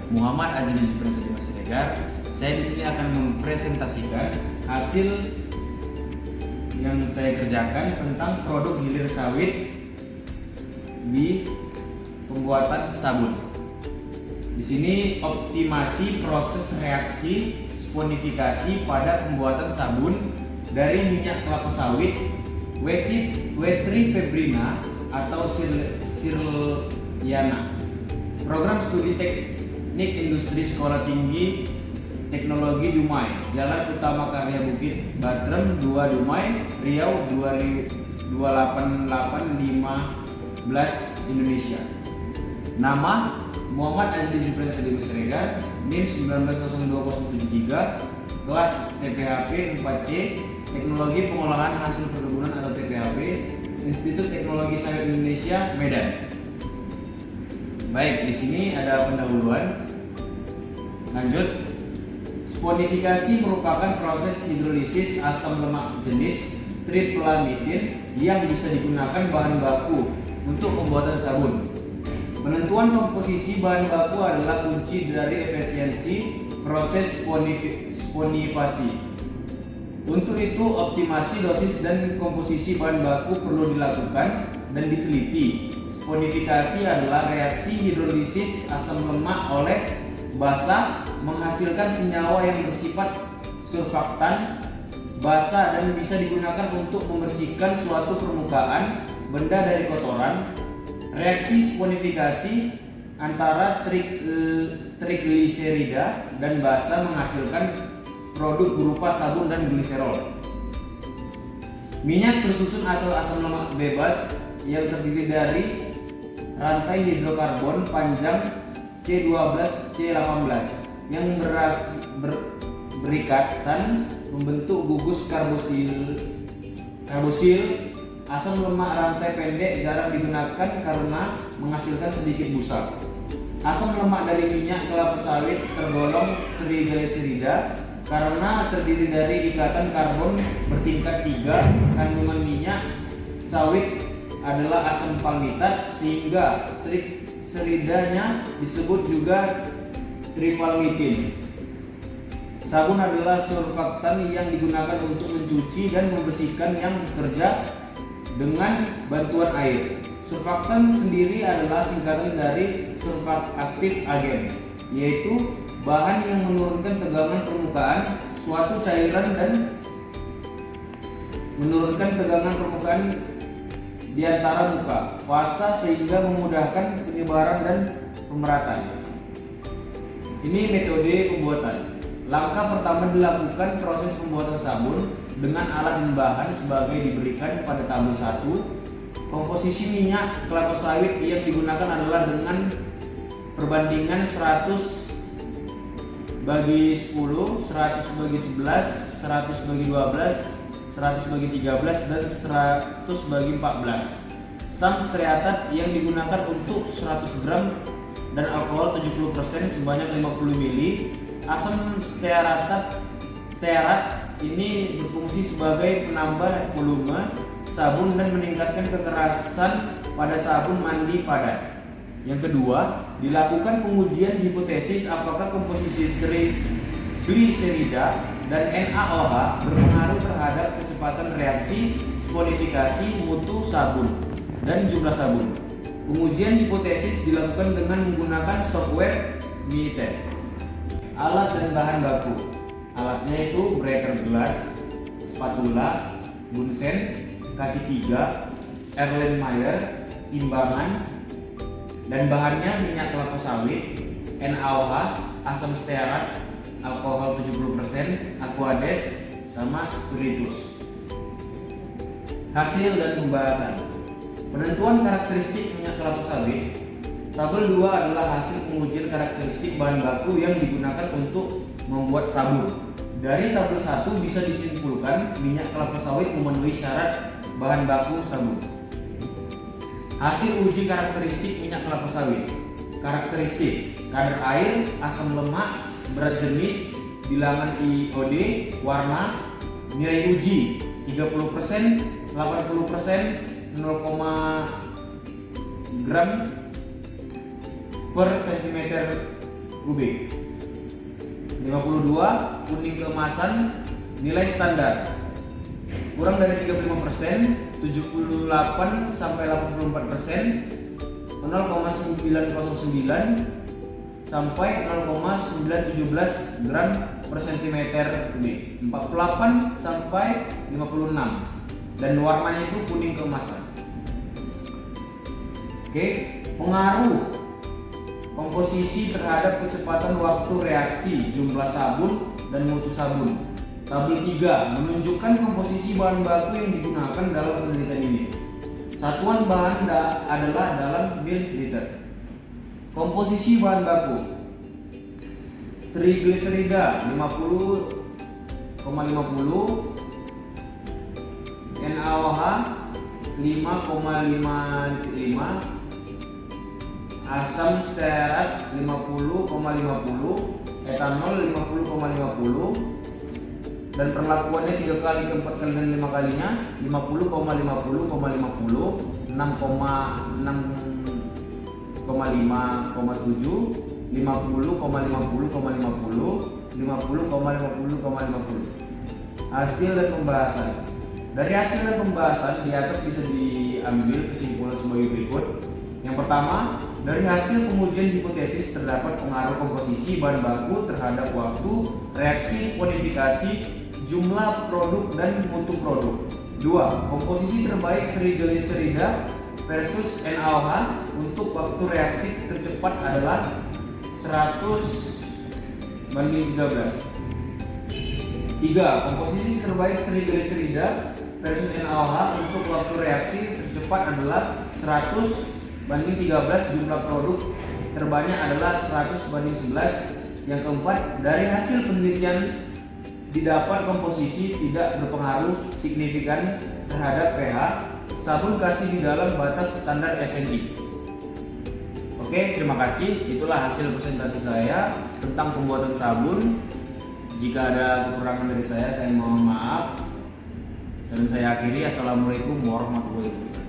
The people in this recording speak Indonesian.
Muhammad Adil Prince Dimas Siregar. Saya di sini akan mempresentasikan hasil yang saya kerjakan tentang produk hilir sawit di pembuatan sabun. Di sini optimasi proses reaksi sponifikasi pada pembuatan sabun dari minyak kelapa sawit Wetrifebrina atau Sirliana. Program Studi Teknik Industri Sekolah Tinggi Teknologi Dumai, Jalan Utama Karya Bukit Batrem 2 Dumai, Riau 28815 Indonesia. Nama Muhammad Adil Prince Dimas Siregar, NIM 190273, kelas TPHP 4C, Teknologi Pengolahan Hasil Perkebunan atau TPHP, Institut Teknologi Sawit Indonesia, Medan. Baik, di sini ada pendahuluan. Lanjut. Sponifikasi merupakan proses hidrolisis asam lemak jenis triplamidin yang bisa digunakan bahan baku untuk pembuatan sabun. Penentuan komposisi bahan baku adalah kunci dari efisiensi proses sponifasi. Untuk itu, optimasi dosis dan komposisi bahan baku perlu dilakukan dan diteliti. Sponifikasi adalah reaksi hidrolisis asam lemak oleh basa menghasilkan senyawa yang bersifat surfaktan basa dan bisa digunakan untuk membersihkan suatu permukaan benda dari kotoran. Reaksi sponifikasi antara trigliserida dan basa menghasilkan produk berupa sabun dan gliserol. Minyak tersusun atau asam lemak bebas yang terdiri dari rantai hidrokarbon panjang C12-C18 yang berikatan membentuk gugus karbosil. Asam lemak rantai pendek jarang digunakan karena menghasilkan sedikit busa. Asam lemak dari minyak kelapa sawit tergolong trigliserida karena terdiri dari ikatan karbon bertingkat 3. Kandungan minyak sawit adalah asam palmitat sehingga trigliseridanya disebut juga tripalmitin. Sabun adalah surfaktan yang digunakan untuk mencuci dan membersihkan yang bekerja dengan bantuan air. Surfaktan sendiri adalah singkatan dari surfaktif agen, yaitu bahan yang menurunkan tegangan permukaan suatu cairan dan menurunkan tegangan permukaan di antara muka fasa sehingga memudahkan penyebaran dan pemerataan. Ini metode pembuatan. Langkah pertama dilakukan proses pembuatan sabun dengan alat dan bahan sebagai diberikan pada tabel 1. Komposisi minyak kelapa sawit yang digunakan adalah dengan perbandingan 100/10, 100/11, 100/12, 100/13 dan 100/14. Sam stearat yang digunakan untuk 100 gram dan alkohol 70% sebanyak 50 ml. Asam stearat ini berfungsi sebagai penambah volume sabun dan meningkatkan kekerasan pada sabun mandi padat. Yang kedua, dilakukan pengujian hipotesis apakah komposisi trigliserida dan NaOH berpengaruh terhadap kecepatan reaksi sponifikasi, mutu sabun, dan jumlah sabun. Pengujian hipotesis dilakukan dengan menggunakan software Mitet. Alat dan bahan baku. Alatnya itu breaker gelas, spatula, bunsen, kaki 3, Erlenmeyer, timbangan, dan bahannya minyak kelapa sawit, NaOH, asam stearat, alkohol 70%, aquades, sama spiritus. Hasil dan pembahasan. Penentuan karakteristik minyak kelapa sawit. Tabel 2 adalah hasil pengujian karakteristik bahan baku yang digunakan untuk membuat sabun. Dari tabel 1 bisa disimpulkan minyak kelapa sawit memenuhi syarat bahan baku sabun. Hasil uji karakteristik minyak kelapa sawit. Karakteristik: kadar air, asam lemak, berat jenis, bilangan iod, warna. Nilai uji 30%, 80%, 0, gram per cm kubik. 52 kuning keemasan nilai standar kurang dari 35%, 78 sampai 84%, 0,909 sampai 0,917 gram per cm kubik, 48 sampai 56, dan warnanya itu kuning keemasan. Oke, pengaruh komposisi terhadap kecepatan waktu reaksi, jumlah sabun dan mutu sabun. Tabel 3 menunjukkan komposisi bahan baku yang digunakan dalam penelitian ini. Satuan bahan adalah dalam ml. Komposisi bahan baku: trigliserida 50,50, NaOH 5,5, asam stearat 50,50, etanol 50,50, dan perlakuannya 3 kali ke 4 kali dan 5 kalinya 50,50,50, 6,6,5,7, 50,50,50, 50,50,50. Hasil dan pembahasan. Dari hasil dan pembahasan di atas bisa diambil kesimpulan sebagai berikut. Yang pertama, dari hasil pengujian hipotesis terdapat pengaruh komposisi bahan baku terhadap waktu reaksi sponifikasi, jumlah produk dan mutu produk. 2. Komposisi terbaik trigliserida versus NaOH untuk waktu reaksi tercepat adalah 100:13. 3. Komposisi terbaik trigliserida versus NaOH untuk waktu reaksi tercepat adalah 100:13. Jumlah produk terbanyak adalah 100:11. Yang keempat, dari hasil penelitian didapat komposisi tidak berpengaruh signifikan terhadap pH sabun kasih di dalam batas standar SNI. Oke, terima kasih. Itulah hasil presentasi saya tentang pembuatan sabun. Jika ada kekurangan dari saya mohon maaf. Dan saya akhiri. Assalamualaikum warahmatullahi wabarakatuh.